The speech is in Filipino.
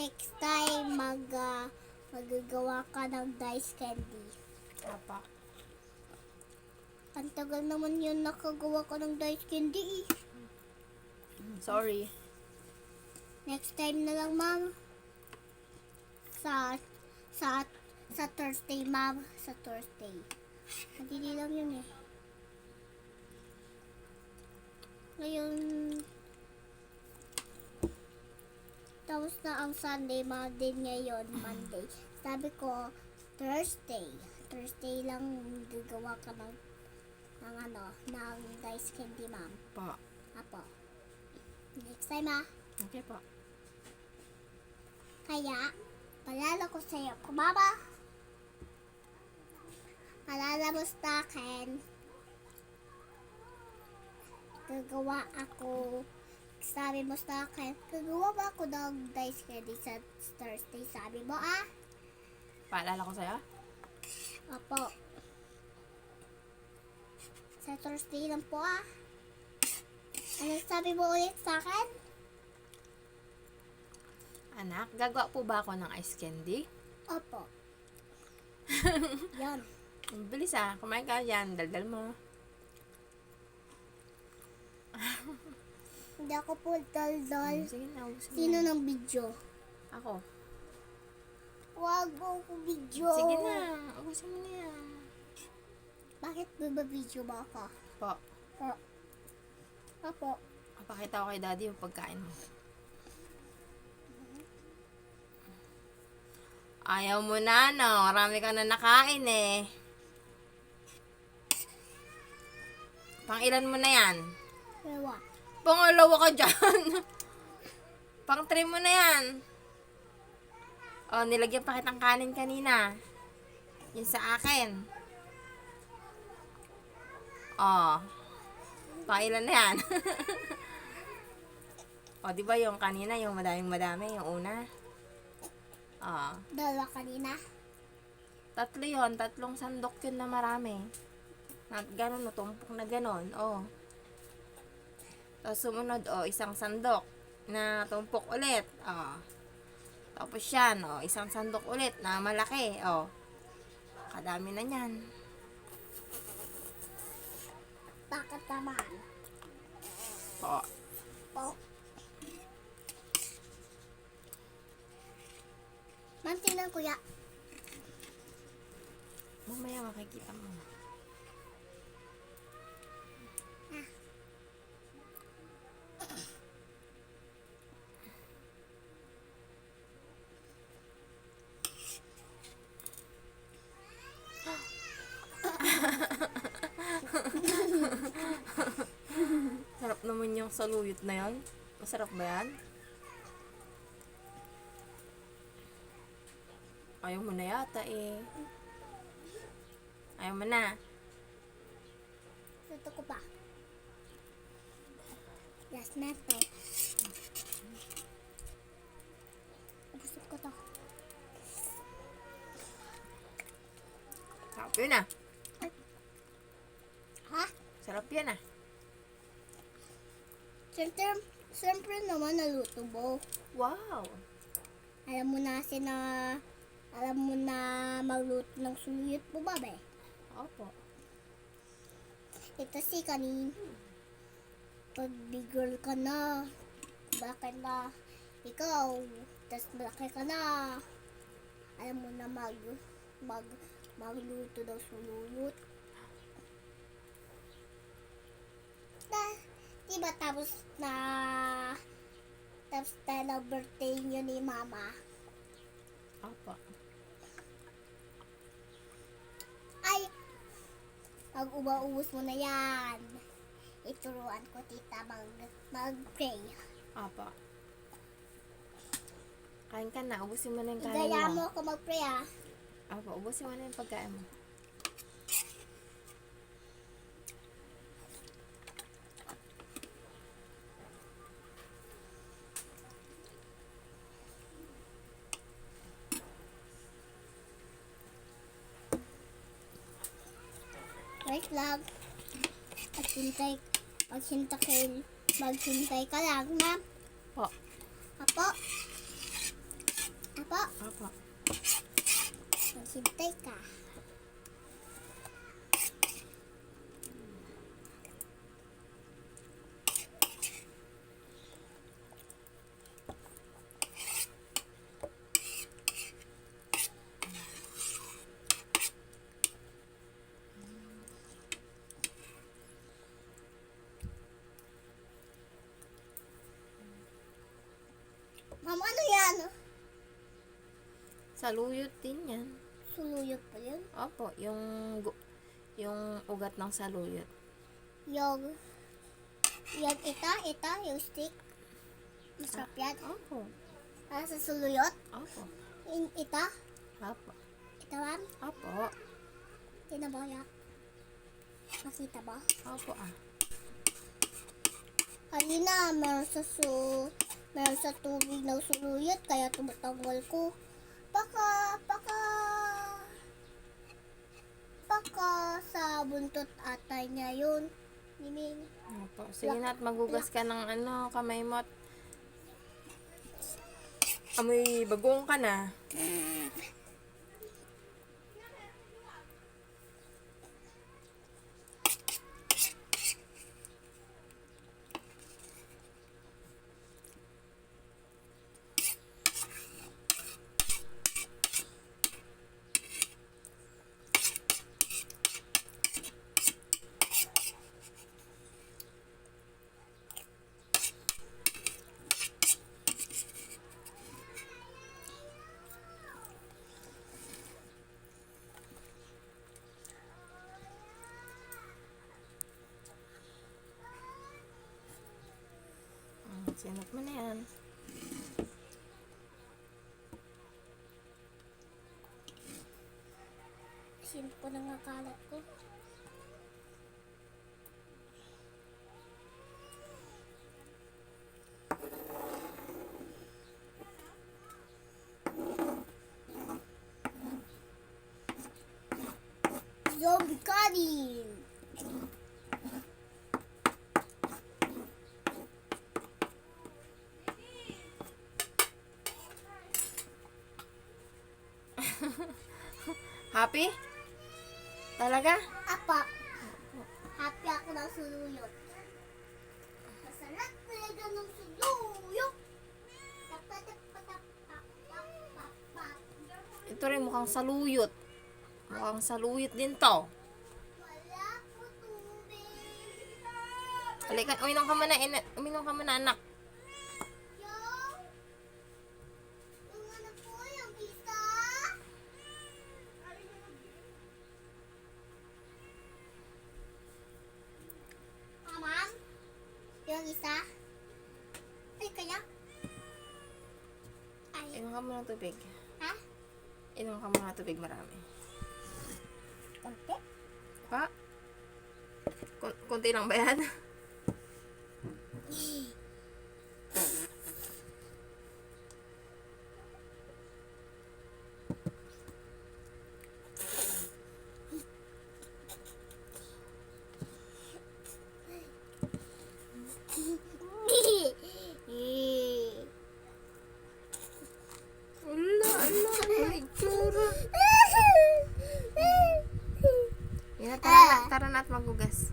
next time magagawa ka ng dice candy. Apa. Ang tagal naman yun nakagawa ka ng dice candy eh. Sorry. Next time na lang, ma'am. Sa Thursday, ma'am. Sa Thursday. Madili lang yun eh. Ngayon, tapos na ang Sunday, Monday ngayon, Monday. Sabi ko, Thursday. Thursday lang gagawa ka ng dice candy, ma'am. Pa. Apo. Next time, ah. Okay pa. Kaya, palala ko sa'yo, kumama. Palala mo sa akin. Gagawa ako. Sabi mo sa akin, gagawa ba ako ng dice candy sa Thursday? Sabi mo, ah? Paalala ko sa'yo? Opo. Sa Thursday lang po, ah. Ano sabi mo ulit sa akin? Anak, gagawa po ba ako ng ice candy? Opo. Yan. Bilis ah, kumain ka dyan, daldal mo. Hindi ako po daldal. Sige na, ubusin mo Sino yan. ng video? Ako. Huwag mo ako video. Sige na, ubusin mo na yan. Bakit video mo ako? Po, Opo. papakita ko kay daddy yung pagkain mo. Ayaw mo na, no? Marami ka na nakain eh. Pang ilan mo na yan? Ewa. Pangalawa ka dyan. Pang 3 mo na yan. O, nilagyan pa kitang kanin kanina. Yun sa akin. O. Pang ilan na yan? O, di ba yung kanina, yung madaming-madami, yung una? O. Dalawa kanina. 3 yun, 3 sandok yun na marami. At ganun, tumpok na ganun, o. Tapos sumunod, o, 1 sandok na tumpok ulit, o. Tapos yan, o, 1 sandok ulit na malaki, o. Kadami na yan. Bakit naman? Po. Po. Mantinan kuya. Mamaya makikita mo. Sarap naman yung saluyot na yan. Masarap ba yan? Ayaw mo na yata eh. Ayaw mo na. Ito ko pa. Last na to. Gusto ko to. Sarap yun ah. Ha? Sarap yan ah. Siyempre naman naluto mo. Wow. Alam mo na magluto ng suluyot mo ba, be? Opo. Ito si kanin. Pag big girl ka na, bakit na ikaw, tas malaki ka na, alam mo na magluto ng suluyot. Diba tapos na birthday niyo ni mama? Opo. Ay, pag umaubos mo na yan, ituruan ko tita mag-pray. Opo. Kain ka na. Ubusin mo na yung kain Igaya mo. mo ako mag-pray ah. Opo. Ubusin mo na yung pagkain mo. Wait lang. Maghintay ka lang, ma'am. Po. Apo. Apo, Opo. maghintay ka. Ma'am, ano yan? Saluyot din yan. Suluyot pa yun? Opo, yung ugat ng saluyot. Yung ita, yung stick. Masarap yan. Opo. Para sa suluyot. Opo. Ita. Opo. Ita, ma'am. Opo. Tinabaw yan. Makita ba? Opo ah. Kanina, meron sa tubig ng suluyot, kaya tumatanggal ko. Baka sa buntot atay niya yun. Nining. Opo. Sige na at magugas ka ng kamay mo at amoy bagong ka na. Sinat mo na yan. Sino po nangakalat ko? Zombie cutting! Happy? Talaga? Apa, happy ako ng suluyot. Masarap talaga ng suluyot. Ito rin mukhang saluyot. Mukhang saluyot din to. Wala po tubig. Halika, uminom ka muna, uminom ka muna anak. Yung ano po, yung isa. Ma'am, yung isa. Ay, kaya? Ay, Inom ka muna ng tubig. ha? Inom ka muna ng tubig marami. Konti? Pa? Kunti lang ba yan? Ala, itsura. Yan, tara na at magugas.